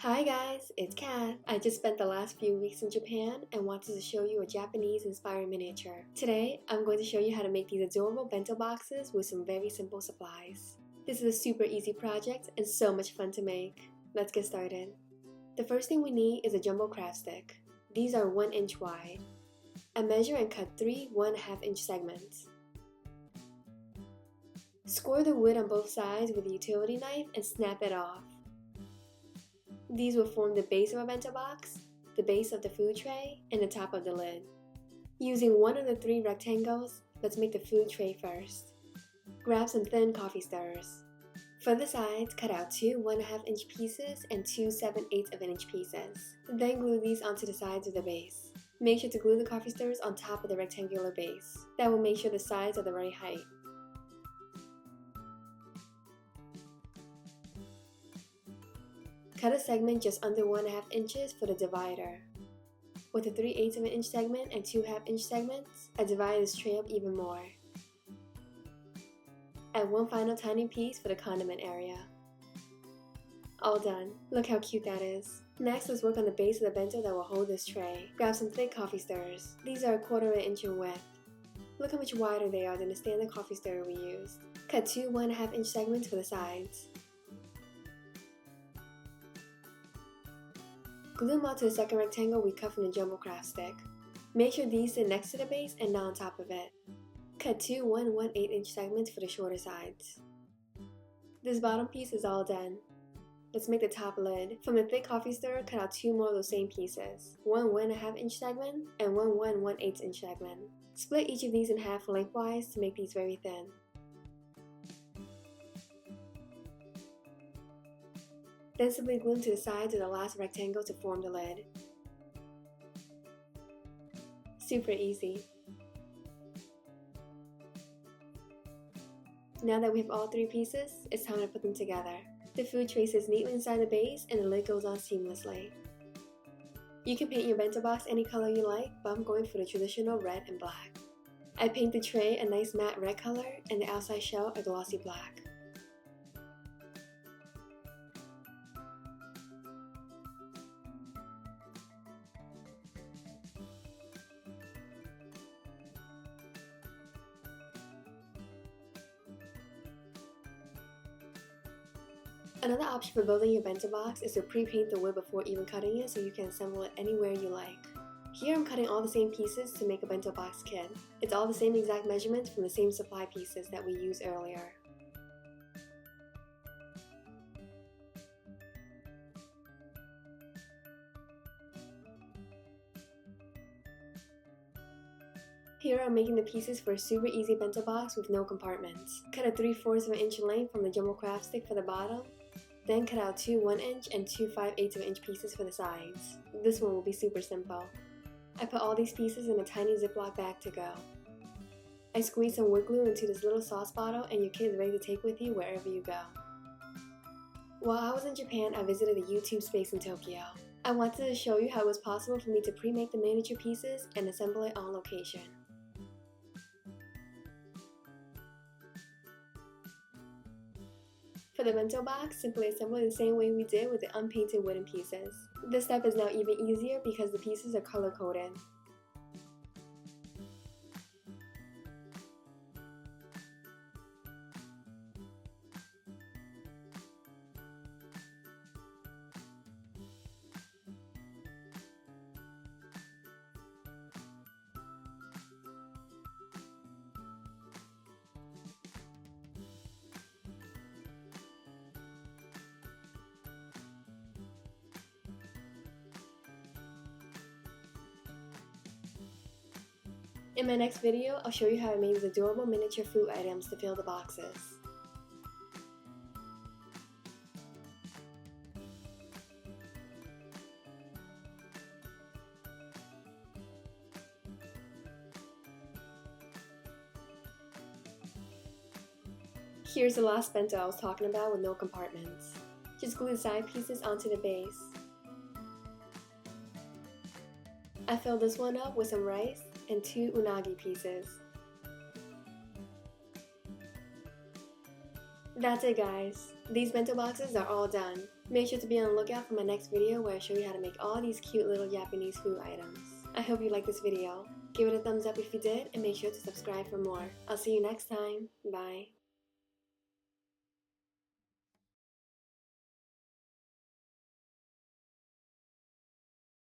Hi guys, it's Kat. I just spent the last few weeks in Japan and wanted to show you a Japanese-inspired miniature. Today, I'm going to show you how to make these adorable bento boxes with some very simple supplies. This is a super easy project and so much fun to make. Let's get started. The first thing we need is a jumbo craft stick. These are 1 inch wide. I measure and cut 3 1/2 inch segments. Score the wood on both sides with a utility knife and snap it off. These will form the base of a bento box, the base of the food tray, and the top of the lid. Using one of the 3 rectangles, let's make the food tray first. Grab some thin coffee stirrers. For the sides, cut out 2 1/2 inch pieces and 2 7/8 of an inch pieces. Then glue these onto the sides of the base. Make sure to glue the coffee stirrers on top of the rectangular base. That will make sure the sides are the right height. Cut a segment just under 1/2 inches for the divider. With a 3/8 of an inch segment and 2 1/2 inch segments, I divide this tray up even more. Add one final tiny piece for the condiment area. All done. Look how cute that is. Next, let's work on the base of the bento that will hold this tray. Grab some thick coffee stirrers. These are 1/4 inch in width. Look how much wider they are than the standard coffee stirrer we used. Cut 2 1/2 inch segments for the sides. Glue them onto the second rectangle we cut from the jumbo craft stick. Make sure these sit next to the base and not on top of it. Cut 2 1/8 inch segments for the shorter sides. This bottom piece is all done. Let's make the top lid. From the thick coffee stirrer, cut out 2 more of those same pieces. One 1/2 inch segment and one 1/8 inch segment. Split each of these in half lengthwise to make these very thin. Then simply glue them to the sides of the last rectangle to form the lid. Super easy. Now that we have all 3 pieces, it's time to put them together. The food tray sits neatly inside the base and the lid goes on seamlessly. You can paint your bento box any color you like, but I'm going for the traditional red and black. I paint the tray a nice matte red color and the outside shell a glossy black. Another option for building your bento box is to pre-paint the wood before even cutting it so you can assemble it anywhere you like. Here I'm cutting all the same pieces to make a bento box kit. It's all the same exact measurements from the same supply pieces that we used earlier. Here I'm making the pieces for a super easy bento box with no compartments. Cut a 3/4 of an inch in length from the jumbo craft stick for the bottom. Then cut out 2 1 inch and 2 5/8 of an inch pieces for the sides. This one will be super simple. I put all these pieces in a tiny Ziploc bag to go. I squeeze some wood glue into this little sauce bottle and your kit is ready to take with you wherever you go. While I was in Japan, I visited a YouTube space in Tokyo. I wanted to show you how it was possible for me to pre-make the miniature pieces and assemble it on location. For the bento box, simply assemble it the same way we did with the unpainted wooden pieces. This step is now even easier because the pieces are color-coded. In my next video, I'll show you how I made these adorable miniature food items to fill the boxes. Here's the last bento I was talking about with no compartments. Just glue the side pieces onto the base. I filled this one up with some rice and 2 unagi pieces. That's it guys, these bento boxes are all done. Make sure to be on the lookout for my next video where I show you how to make all these cute little Japanese food items. I hope you liked this video. Give it a thumbs up if you did, and make sure to subscribe for more. I'll see you next time. Bye.